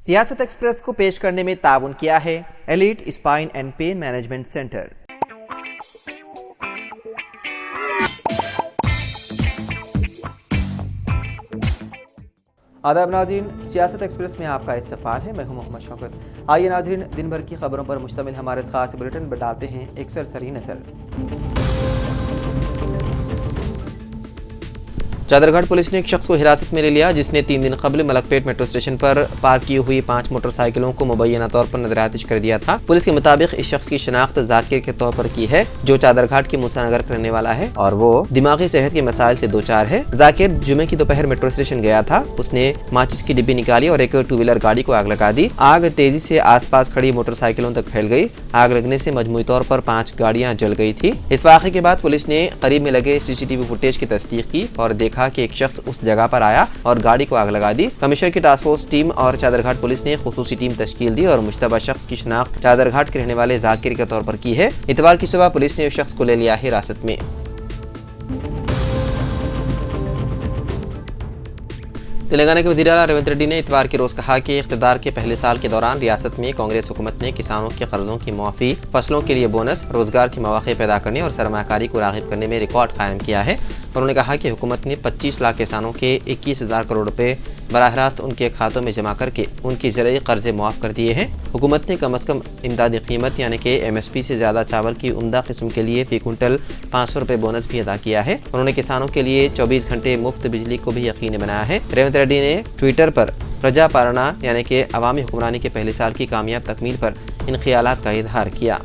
سیاست ایکسپریس کو پیش کرنے میں تعاون کیا ہے Elite spine and pain management Centre. آداب ناظرین، سیاست ایکسپریس میں آپ کا استقبال ہے۔ میں ہوں محمد شوکت۔ آئیے ناظرین، دن بھر کی خبروں پر مشتمل ہمارے خاص بلیٹن پر ڈالتے ہیں ایک سرسری نظر۔ چادرگھاٹ پولیس نے ایک شخص کو حراست میں لے لیا جس نے 3 دن قبل ملک پیٹ میٹرو اسٹیشن پر پارک کی ہوئی 5 موٹر سائیکلوں کو مبینہ طور پر نظر آتش کر دیا تھا۔ پولیس کے مطابق اس شخص کی شناخت ذاکر کے طور پر کی ہے، جو چادرگھاٹ کے موسیٰ نگر کا رہنے والا ہے اور وہ دماغی صحت کے مسائل سے دوچار ہے۔ ذاکر جمعے کی دوپہر میٹرو اسٹیشن گیا تھا۔ اس نے ماچس کی ڈبی نکالی اور ایک 2 ویلر گاڑی کو آگ لگا دی۔ آگ تیزی سے آس پاس کھڑی موٹر سائیکلوں تک پھیل گئی۔ آگ لگنے سے مجموعی طور پر 5 گاڑیاں جل گئی تھی۔ اس واقعے کے بعد پولیس نے قریب میں لگے CCTV فوٹیج کی تصدیق کی اور دیکھا کہ ایک شخص اس جگہ پر آیا اور گاڑی کو آگ لگا دی۔ کمشنر کی ٹاسک فورس ٹیم اور چادرگھاٹ پولیس نے خصوصی ٹیم تشکیل دی اور مشتبہ شخص کی شناخت چادرگھاٹ کے رہنے والے ذاکر کے طور پر کی ہے۔ اتوار کی صبح پولیس نے اس شخص کو لے لیا ہے حراست میں۔ تلنگانہ کے وزیر اعلیٰ ریونت ریڈی نے اتوار کے روز کہا کہ اقتدار کے پہلے سال کے دوران ریاست میں کانگریس حکومت نے کسانوں کے قرضوں کی معافی، فصلوں کے لیے بونس، روزگار کے مواقع پیدا کرنے اور سرمایہ کاری کو راغب کرنے میں ریکارڈ قائم کیا ہے۔ انہوں نے کہا کہ حکومت نے 25 لاکھ کسانوں کے 21,000 کروڑ روپے براہ راست ان کے کھاتوں میں جمع کر کے ان کی زرعی قرضے معاف کر دیے ہیں۔ حکومت نے کم از کم امدادی قیمت یعنی کہ MSP سے زیادہ چاول کی عمدہ قسم کے لیے فی کنٹل 500 روپے بونس بھی ادا کیا ہے۔ انہوں نے کسانوں کے لیے 24 گھنٹے مفت بجلی کو بھی یقینی بنایا ہے۔ ریونت ریڈی نے ٹویٹر پر پرجا پالنا یعنی کہ عوامی حکمرانی کے پہلے سال کی کامیاب تکمیل پر ان خیالات کا اظہار کیا۔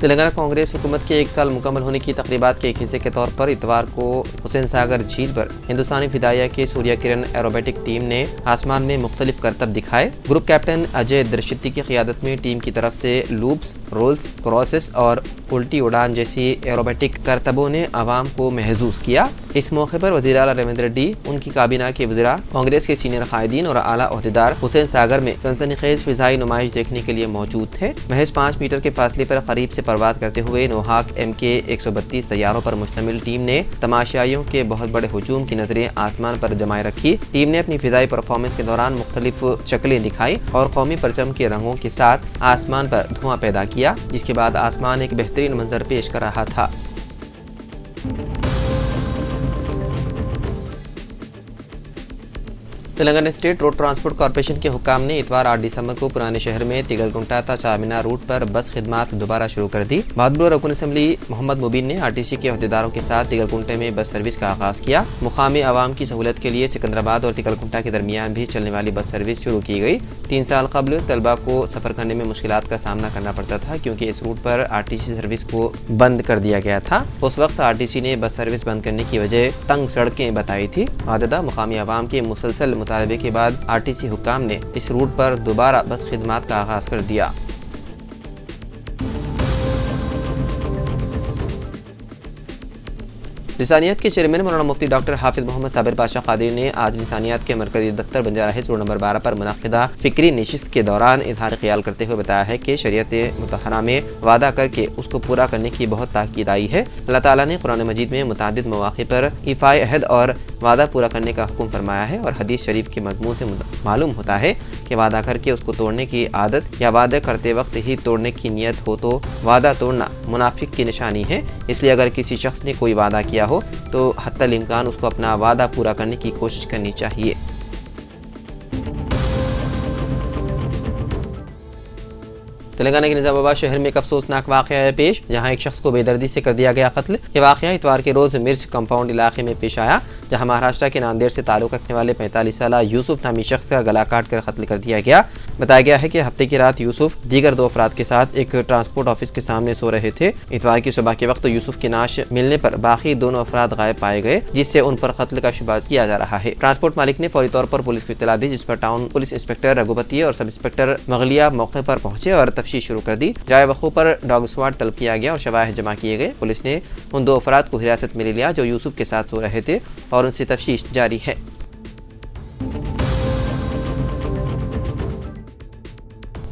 تلنگانہ کانگریس حکومت کے 1 سال مکمل ہونے کی تقریبات کے ایک حصے کے طور پر اتوار کو حسین ساگر جھیل پر ہندوستانی فدائیہ کے سوریہ کرن ایروبیٹک ٹیم نے آسمان میں مختلف کرتب دکھائے۔ گروپ کیپٹن اجے درشتی کی قیادت میں ٹیم کی طرف سے لوپس، رولز، کراسز اور الٹی اڑان جیسی ایروبیٹک کرتبوں نے عوام کو محظوظ کیا۔ اس موقع پر وزیر اعلیٰ ریونت ریڈی، ان کی کابینہ کے وزراء، کانگریس کے سینئر قائدین اور اعلیٰ عہدیدار حسین ساگر میں سنسنی خیز فضائی نمائش دیکھنے کے لیے موجود تھے۔ محض 5 میٹر کے فاصلے پر قریب سے پرواز کرتے ہوئے نوحاک MK-132 طیاروں پر مشتمل ٹیم نے تماشائیوں کے بہت بڑے ہجوم کی نظریں آسمان پر جمائے رکھی۔ ٹیم نے اپنی فضائی پرفارمنس کے دوران مختلف شکلیں دکھائی اور قومی پرچم کے رنگوں کے ساتھ آسمان پر دھواں پیدا کیا، جس کے بعد آسمان ایک بہترین منظر پیش کر رہا تھا۔ Telangana state road transport corporation کے حکام نے اتوار 8 دسمبر کو پرانے شہر میں تگلگنٹا تا چارمینار روٹ پر بس خدمات دوبارہ شروع کر دی۔ بہادرپور رکن اسمبلی محمد مبین نے RTC کے عہدیداروں کے ساتھ تگلگنٹے میں بس سروس کا آغاز کیا۔ مقامی عوام کی سہولت کے لیے سکندرآباد اور تگلگنٹا کے درمیان بھی چلنے والی بس سروس شروع کی گئی۔ 3 سال قبل طلبہ کو سفر کرنے میں مشکلات کا سامنا کرنا پڑتا تھا کیونکہ اس روٹ پر RTC سروس کو بند کر دیا گیا تھا۔ اس وقت RTC نے بس سروس بند کرنے کی وجہ تنگ سڑکیں بتائی تھی۔ عاددہ مقامی عوام کے مسلسل مطالبے کے بعد RTC حکام نے اس روٹ پر دوبارہ بس خدمات کا آغاز کر دیا۔ لسانیات کے چیئرمین مولانا مفتی ڈاکٹر حافظ محمد صابر پاشا قادری نے آج لسانیات کے مرکزی دفتر بنجارہ ہلز روڈ نمبر 12 پر منعقدہ فکری نشست کے دوران اظہار خیال کرتے ہوئے بتایا ہے کہ شریعت مطہرہ میں وعدہ کر کے اس کو پورا کرنے کی بہت تاکید آئی ہے۔ اللہ تعالیٰ نے قرآن مجید میں متعدد مواقع پر ایفائے عہد اور وعدہ پورا کرنے کا حکم فرمایا ہے اور حدیث شریف کے مضمون سے معلوم ہوتا ہے کہ وعدہ کر کے اس کو توڑنے کی عادت یا وعدہ کرتے وقت ہی توڑنے کی نیت ہو تو وعدہ توڑنا منافق کی نشانی ہے۔ اس لیے اگر کسی شخص نے کوئی وعدہ کیا ہو تو حتی الامکان اس کو اپنا وعدہ پورا کرنے کی کوشش کرنی چاہیے۔ تلنگانہ کے نظام آباد شہر میں ایک افسوسناک واقعہ ہے پیش، جہاں ایک شخص کو بے دردی سے کر دیا گیا قتل۔ یہ واقعہ اتوار کے روز مرچ کمپاؤنڈ علاقے میں پیش آیا، جہاں مہاراشٹر کے ناندیڑ سے تعلق رکھنے والے 45 سالہ یوسف نامی شخص کا گلا کاٹ کر قتل کر دیا گیا۔ بتایا گیا ہے کہ ہفتے کی رات یوسف دیگر 2 افراد کے ساتھ ایک ٹرانسپورٹ آفس کے سامنے سو رہے تھے۔ اتوار کی صبح کے وقت یوسف کی نعش ملنے پر باقی دونوں افراد غائب پائے گئے، جس سے ان پر قتل کا شبہ کیا جا رہا ہے۔ ٹرانسپورٹ مالک نے فوری طور پر پولیس کو اطلاع دی، جس پر ٹاؤن پولیس انسپکٹر رگھوپتی اور سب انسپکٹر مغلیہ موقع پر پہنچے اور تفتیش شروع کر دی۔ جائے وقوع پر ڈاگ اسکواڈ طلب کیا گیا اور شواہد جمع کیے گئے۔ پولیس نے ان 2 افراد کو حراست میں لے لیا جو یوسف کے ساتھ سو رہے تھے اور ان سے تفتیش جاری ہے۔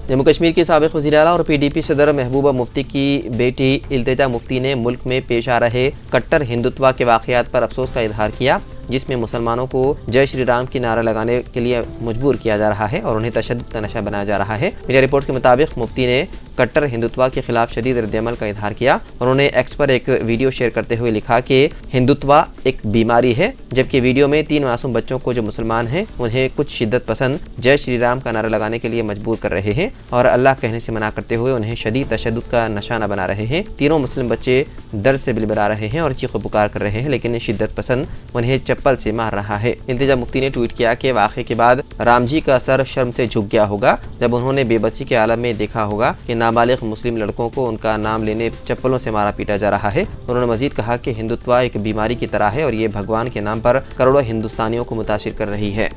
جموں کشمیر کے سابق وزیر اعلیٰ اور PDP صدر محبوبہ مفتی کی بیٹی التجا مفتی نے ملک میں پیش آ رہے کٹر ہندوتوا کے واقعات پر افسوس کا اظہار کیا۔ جس میں مسلمانوں کو جے شری رام کی نعرہ لگانے کے لیے مجبور کیا جا رہا ہے اور انہیں تشدد کا نشہ بنایا جا رہا ہے۔ میڈیا رپورٹ کے مطابق مفتی نے کٹر ہندوتوا کے خلاف شدید رد عمل کا اظہار کیا اور انہوں نے ایکس پر ایک ویڈیو شیئر کرتے ہوئے لکھا کہ ہندوتوا ایک بیماری ہے، جبکہ ویڈیو میں 3 معصوم بچوں کو جو مسلمان ہیں انہیں کچھ شدت پسند جے شری رام کا نعرہ لگانے کے لیے مجبور کر رہے ہیں اور اللہ کہنے سے منع کرتے ہوئے انہیں شدید تشدد کا نشانہ بنا رہے ہیں۔ تینوں مسلم بچے درد سے بلبلا رہے ہیں اور چیخ و پکار کر رہے ہیں، لیکن شدت پسند انہیں چپل سے مار رہا ہے۔ انتجا مفتی نے ٹویٹ کیا کہ واقعے کے بعد رام جی کا سر شرم سے جھک گیا ہوگا جب انہوں نے بے بسی کے عالم میں دیکھا ہوگا کہ نابالغ مسلم لڑکوں کو ان کا نام لینے چپلوں سے مارا پیٹا جا رہا ہے۔ انہوں نے مزید کہا کہ ہندوتوا ایک بیماری کی طرح ہے اور یہ بھگوان کے نام پر کروڑوں ہندوستانیوں کو متاثر کر رہی ہے۔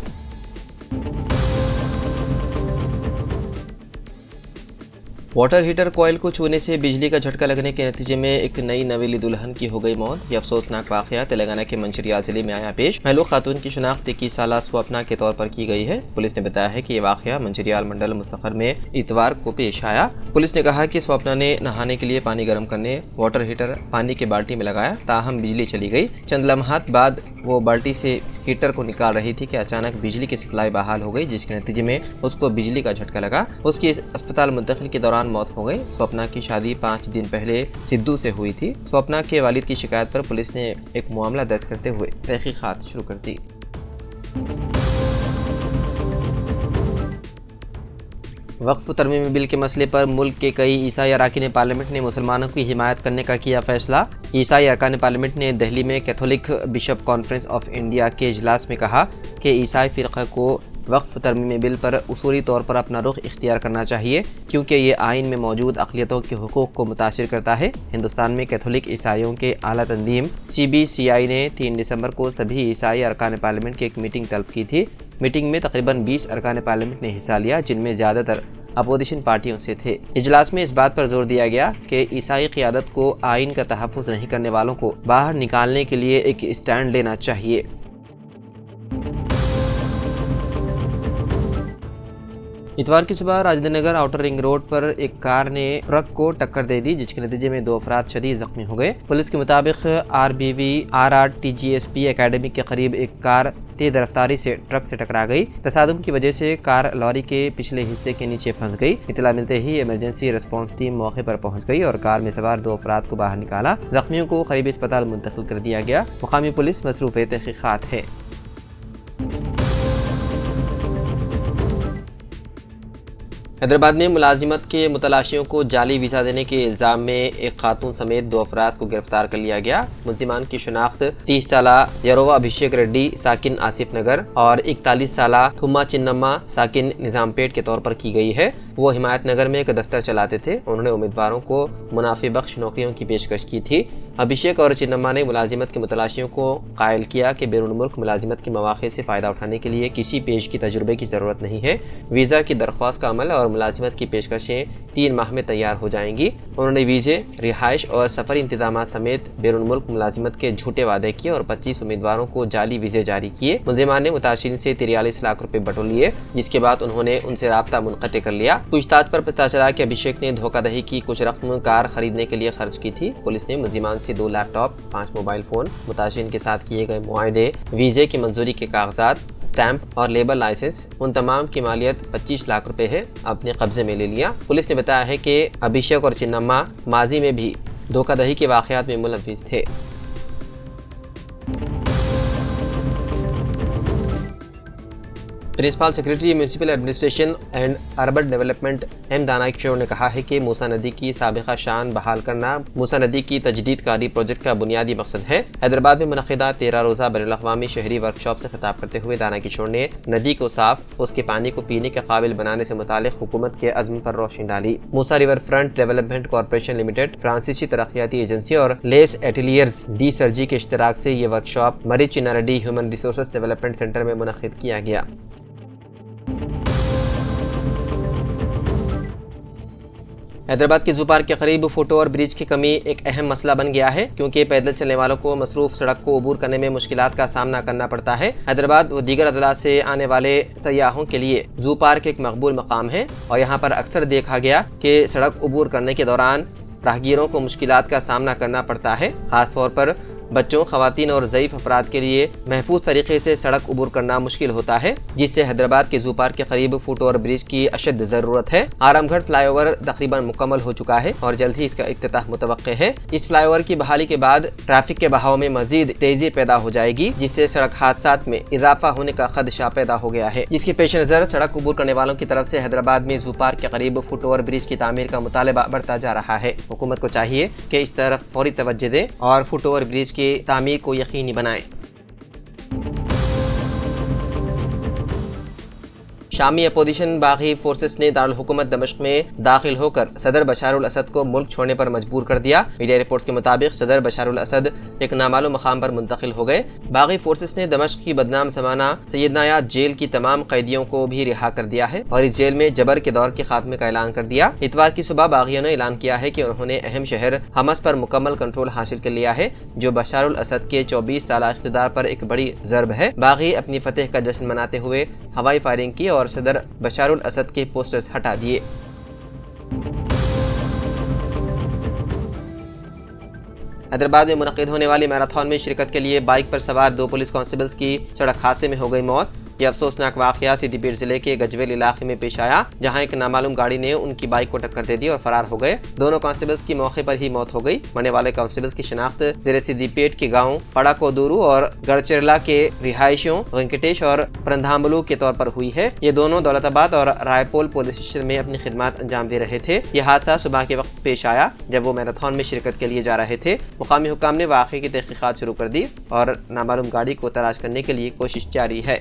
واٹر ہیٹر کوئل کو چھونے سے بجلی کا جھٹکا لگنے کے نتیجے میں ایک نئی نویلی دلہن کی ہو گئی موت۔ یہ افسوسناک واقعہ تلنگانہ کے منچریال ضلع میں آیا پیش۔ محلوق خاتون کی شناخت 21 سالہ سوپنا کے طور پر کی گئی ہے۔ پولیس نے بتایا ہے کہ یہ واقعہ منچریال منڈل مستقر میں اتوار کو پیش آیا۔ پولیس نے کہا کہ سوپنا نے نہانے کے لیے پانی گرم کرنے واٹر ہیٹر پانی کے بالٹی میں لگایا، تاہم بجلی چلی گئی۔ چند لمحات بعد وہ بالٹی سے ہیٹر کو نکال رہی تھی کہ اچانک بجلی کی سپلائی بحال ہو گئی، جس کے نتیجے میں اس کو بجلی کا جھٹکا لگا۔ اس کی اسپتال منتقلی کے دوران موت ہو گئی۔ سوپنا کی شادی 5 دن پہلے سدھو سے ہوئی تھی۔ سوپنا کے والد کی شکایت پر پولیس نے ایک معاملہ درج کرتے ہوئے تحقیقات شروع کر دی۔ وقف ترمیمی بل کے مسئلے پر ملک کے کئی عیسائی اراکین پارلیمنٹ نے مسلمانوں کی حمایت کرنے کا کیا فیصلہ۔ عیسائی ارکان پارلیمنٹ نے دہلی میں Catholic bishop conference of India کے اجلاس میں کہا کہ عیسائی فرقہ کو وقف ترمیمی بل پر اصولی طور پر اپنا رخ اختیار کرنا چاہیے، کیونکہ یہ آئین میں موجود اقلیتوں کے حقوق کو متاثر کرتا ہے۔ ہندوستان میں کیتھولک عیسائیوں کے اعلیٰ تنظیم CBCI نے 3 دسمبر کو سبھی عیسائی ارکان پارلیمنٹ کی ایک میٹنگ طلب کی تھی۔ میٹنگ میں تقریباً 20 ارکان پارلیمنٹ نے حصہ لیا، جن میں زیادہ تر اپوزیشن پارٹیوں سے تھے۔ اجلاس میں اس بات پر زور دیا گیا کہ عیسائی قیادت کو آئین کا تحفظ نہیں کرنے والوں کو باہر نکالنے کے لیے ایک اسٹینڈ لینا چاہیے۔ اتوار کی صبح Rajendra Nagar outer ring road پر ایک کار نے ٹرک کو ٹکر دے دی، جس کے نتیجے میں 2 افراد شدید زخمی ہو گئے۔ پولیس کے مطابق RBV RRTGSP اکیڈمی کے قریب ایک کار تیز رفتاری سے ٹرک سے ٹکرا گئی۔ تصادم کی وجہ سے کار لوری کے پچھلے حصے کے نیچے پھنس گئی۔ اطلاع ملتے ہی ایمرجنسی ریسپانس ٹیم موقع پر پہنچ گئی اور کار میں سوار 2 افراد کو باہر نکالا۔ زخمیوں کو قریبی اسپتال منتقل کر دیا گیا۔ مقامی پولیس مصروف تحقیقات ہے۔ حیدرآباد میں ملازمت کے متلاشیوں کو جعلی ویزا دینے کے الزام میں ایک خاتون سمیت 2 افراد کو گرفتار کر لیا گیا۔ ملزمان کی شناخت 30 سالہ یرووا ابھیشیک ریڈی ساکن آصف نگر اور 41 سالہ تھما چنما ساکن نظام پیٹ کے طور پر کی گئی ہے۔ وہ حمایت نگر میں ایک دفتر چلاتے تھے۔ انہوں نے امیدواروں کو منافع بخش نوکریوں کی پیشکش کی تھی۔ ابھیشیک اور چنما نے ملازمت کے متلاشیوں کو قائل کیا کہ بیرون ملک ملازمت کے مواقع سے فائدہ اٹھانے کے لیے کسی پیش کی تجربے کی ضرورت نہیں ہے۔ ویزا کی درخواست کا عمل اور ملازمت کی پیشکشیں 3 ماہ میں تیار ہو جائیں گی۔ انہوں نے ویزے، رہائش اور سفری انتظامات سمیت بیرون ملک ملازمت کے جھوٹے وعدے کیے اور 25 امیدواروں کو جعلی ویزے جاری کیے۔ ملزمان نے متاثرین سے 43 لاکھ روپے بٹور لیے، جس کے بعد انہوں نے ان سے رابطہ منقطع کر لیا۔ پوچھ تاچھ پر پتہ چلا کہ ابھیشیک نے دھوکہ دہی کی کچھ رقم کار خریدنے کے لیے خرچ کی تھی۔ پولیس نے ملزمان سے 2 لیپ ٹاپ، 5 موبائل فون، متاثرین کے ساتھ کیے گئے معاہدے، ویزے کی منظوری کے کاغذات، اسٹیمپ اور لیبر لائسنس، ان تمام کی مالیت 25 لاکھ روپے ہے، اپنے قبضے میں لے لیا۔ پولیس نے بتایا ہے کہ ابھیشیک اور چنما ماضی میں بھی دھوکہ دہی کے واقعات میں ملوث تھے۔ Principal secretary municipal administration and urban development M Dana Kishore نے کہا ہے کہ موسیٰ ندی کی سابقہ شان بحال کرنا موسیٰ ندی کی تجدید کاری پروجیکٹ کا بنیادی مقصد ہے۔ حیدرآباد میں منعقدہ 13 روزہ بین الاقوامی شہری ورکشاپ سے خطاب کرتے ہوئے دانا کشور نے ندی کو صاف، اس کے پانی کو پینے کے قابل بنانے سے متعلق حکومت کے عزم پر روشنی ڈالی۔ Musi river front development corporation limited, فرانسیسی ترقیاتی ایجنسی اور لیس ایٹیلیئرز ڈی سرجی کے اشتراک سے یہ workshop Marri Chenna Reddy human resources development centre میں منعقد کیا گیا۔ حیدرآباد کے زو پارک کے قریب فوٹ اوور برج کی کمی ایک اہم مسئلہ بن گیا ہے، کیونکہ پیدل چلنے والوں کو مصروف سڑک کو عبور کرنے میں مشکلات کا سامنا کرنا پڑتا ہے۔ حیدرآباد و دیگر اضلاع سے آنے والے سیاحوں کے لیے زو پارک ایک مقبول مقام ہے اور یہاں پر اکثر دیکھا گیا کہ سڑک عبور کرنے کے دوران راہگیروں کو مشکلات کا سامنا کرنا پڑتا ہے، خاص طور پر بچوں، خواتین اور ضعیف افراد کے لیے محفوظ طریقے سے سڑک عبور کرنا مشکل ہوتا ہے، جس سے حیدرآباد کے زو پارک کے قریب فٹ اوور برج کی اشد ضرورت ہے۔ آرام گڑھ فلائی اوور تقریباً مکمل ہو چکا ہے اور جلد ہی اس کا افتتاح متوقع ہے۔ اس فلائی اوور کی بحالی کے بعد ٹریفک کے بہاؤ میں مزید تیزی پیدا ہو جائے گی، جس سے سڑک حادثات میں اضافہ ہونے کا خدشہ پیدا ہو گیا ہے، جس کے پیش نظر سڑک عبور کرنے والوں کی طرف سے حیدرآباد میں زو پارک کے قریب فٹ اوور برج کی تعمیر کا مطالبہ بڑھتا جا رہا ہے۔ حکومت کو چاہیے کہ اس طرف فوری توجہ دے اور فٹ اوور برج کی تعمیر کو یقینی بنائے۔ شامی اپوزیشن باغی فورسز نے دارالحکومت دمشق میں داخل ہو کر صدر بشار الاسد کو ملک چھوڑنے پر مجبور کر دیا۔ میڈیا رپورٹس کے مطابق صدر بشار الاسد ایک نامعلوم مقام پر منتقل ہو گئے۔ باغی فورسز نے دمشق کی بدنام زمانہ سیدنا یاد جیل کی تمام قیدیوں کو بھی رہا کر دیا ہے اور اس جیل میں جبر کے دور کے خاتمے کا اعلان کر دیا۔ اتوار کی صبح باغیوں نے اعلان کیا ہے کہ انہوں نے اہم شہر حمص پر مکمل کنٹرول حاصل کر لیا ہے، جو بشار الاسد کے 24 سالہ اقتدار پر ایک بڑی ضرب ہے۔ باغی اپنی فتح کا جشن مناتے ہوئے ہوائی فائرنگ کی اور صدر بشار الاسد کے پوسٹرز ہٹا دیے۔ حیدرآباد میں منعقد ہونے والی میراتھن میں شرکت کے لیے بائک پر سوار 2 پولیس کانسٹیبلز کی سڑک حادثے میں ہو گئی موت۔ یہ افسوسناک واقعہ سدی پیٹ ضلع کے گجویل علاقے میں پیش آیا، جہاں ایک نامعلوم گاڑی نے ان کی بائک کو ٹکر دے دی اور فرار ہو گئے۔ دونوں کانسٹیبلز کی موقع پر ہی موت ہو گئی۔ مرنے والے کانسٹیبلز کی شناخت ضلع سدی پیٹ کے گاؤں پڑا کودورو اور گڑچرلا کے رہائشیوں وینکٹیش اور پرندھامبلو کے طور پر ہوئی ہے۔ یہ دونوں دولت آباد اور رائے پول پولیس اسٹیشن میں اپنی خدمات انجام دے رہے تھے۔ یہ حادثہ صبح کے وقت پیش آیا جب وہ میراتھن میں شرکت کے لیے جا رہے تھے۔ مقامی حکام نے واقعے کی تحقیقات شروع کر دی اور نامعلوم گاڑی کو تلاش کرنے کے لیے کوشش جاری ہے۔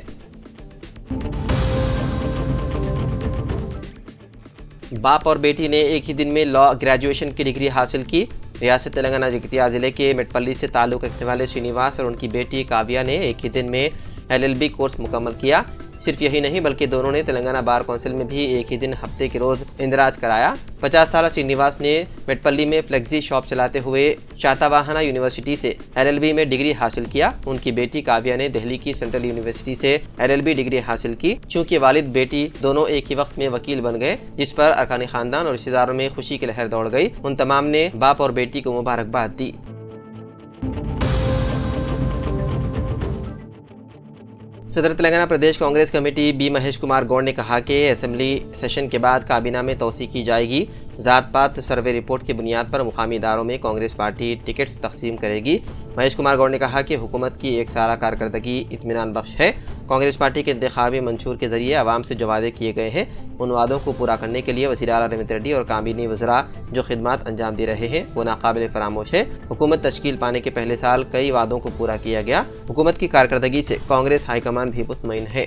باپ اور بیٹی نے ایک ہی دن میں لاء گریجویشن کی ڈگری حاصل کی۔ ریاست تلنگانہ جگتیال ضلع کے مٹپلی سے تعلق رکھنے والے شرینواس اور ان کی بیٹی کاویہ نے ایک ہی دن میں LLB کورس مکمل کیا۔ صرف یہی نہیں بلکہ دونوں نے تلنگانہ بار کونسل میں بھی ایک ہی دن ہفتے کے روز اندراج کرایا۔ 50 سالہ شرینواس نے مٹپلی میں فلیکسی شاپ چلاتے ہوئے شاتاواہنا یونیورسٹی سے LLB میں ڈگری حاصل کیا۔ ان کی بیٹی کاویہ نے دہلی کی سینٹرل یونیورسٹی سے LLB ڈگری حاصل کی۔ چونکہ والد بیٹی دونوں ایک ہی وقت میں وکیل بن گئے، جس پر ارکان خاندان اور رشتہ داروں میں خوشی کی لہر دوڑ گئی۔ ان تمام نے باپ اور بیٹی کو مبارکباد دی۔ صدر تلنگانہ پردیش کانگریس کمیٹی بی مہیش کمار گوڑ نے کہا کہ اسمبلی سیشن کے بعد کابینہ میں توسیع کی جائے گی۔ ذات پات سروے رپورٹ کی بنیاد پر مقامی اداروں میں کانگریس پارٹی ٹکٹس تقسیم کرے گی۔ مہیش کمار گوڑ نے کہا کہ حکومت کی ایک سالہ کارکردگی اطمینان بخش ہے۔ کانگریس پارٹی کے انتخابی منشور کے ذریعے عوام سے جو وعدے کیے گئے ہیں، ان وعدوں کو پورا کرنے کے لیے وزیر اعلیٰ ریونت ریڈی اور کابینی وزراء جو خدمات انجام دے رہے ہیں وہ ناقابل فراموش ہے۔ حکومت تشکیل پانے کے پہلے سال کئی وعدوں کو پورا کیا گیا۔ حکومت کی کارکردگی سے کانگریس ہائی کمان بھی مطمئن ہے۔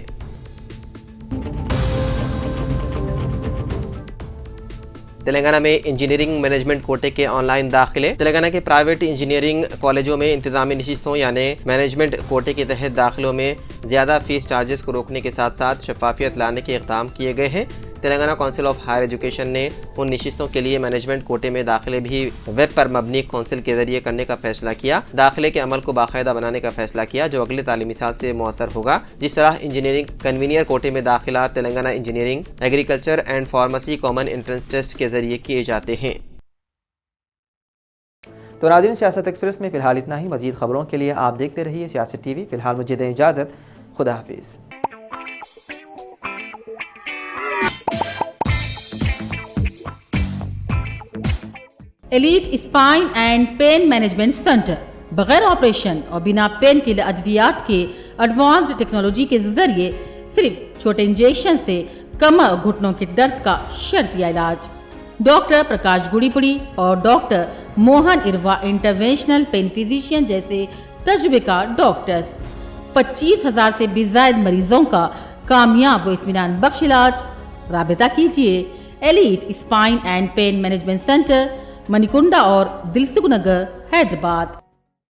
تلنگانہ میں انجینئرنگ مینجمنٹ کوٹے کے آن لائن داخلے۔ تلنگانہ کے پرائیویٹ انجینئرنگ کالجوں میں انتظامی نشستوں یعنی مینجمنٹ کوٹے کے تحت داخلوں میں زیادہ فیس چارجز کو روکنے کے ساتھ ساتھ شفافیت لانے کے اقدام کیے گئے ہیں۔ Telangana Council of Higher Education نے ان نشستوں کے لیے مینجمنٹ کوٹے میں داخلے بھی ویب پر مبنی کونسل کے ذریعے کرنے کا فیصلہ کیا۔ داخلے کے عمل کو باقاعدہ بنانے کا فیصلہ کیا جو اگلے تعلیمی سال سے مؤثر ہوگا۔ جس طرح انجینئرنگ کنوینئر کوٹے میں داخلہ Telangana engineering, agriculture and pharmacy common entrance test کے ذریعے کیے جاتے ہیں۔ تو ناظرین، سیاست ایکسپریس میں فی الحال اتنا ہی۔ مزید خبروں کے لیے آپ دیکھتے رہیے سیاست ٹی وی۔ فی الحال مجھے دیں اجازت۔ خدا حافظ۔ Elite spine and pain management Centre بغیر آپریشن اور بنا پین کے ادویات کے ایڈوانسڈ ٹیکنالوجی کے ذریعے صرف چھوٹے انجیکشن سے کمر اور گھٹنوں کے درد کا شرطیہ علاج۔ ڈاکٹر پرکاش گڑی پڑی اور ڈاکٹر موہن اروا انٹرونشنل پین فزیشین جیسے تجربے کار ڈاکٹرز، 25,000 سے بھی زائد مریضوں کا کامیاب و اطمینان بخش علاج۔ رابطہ کیجیے elite spine and pain management centre, Manikonda اور دلسوگ نگر، حیدرآباد۔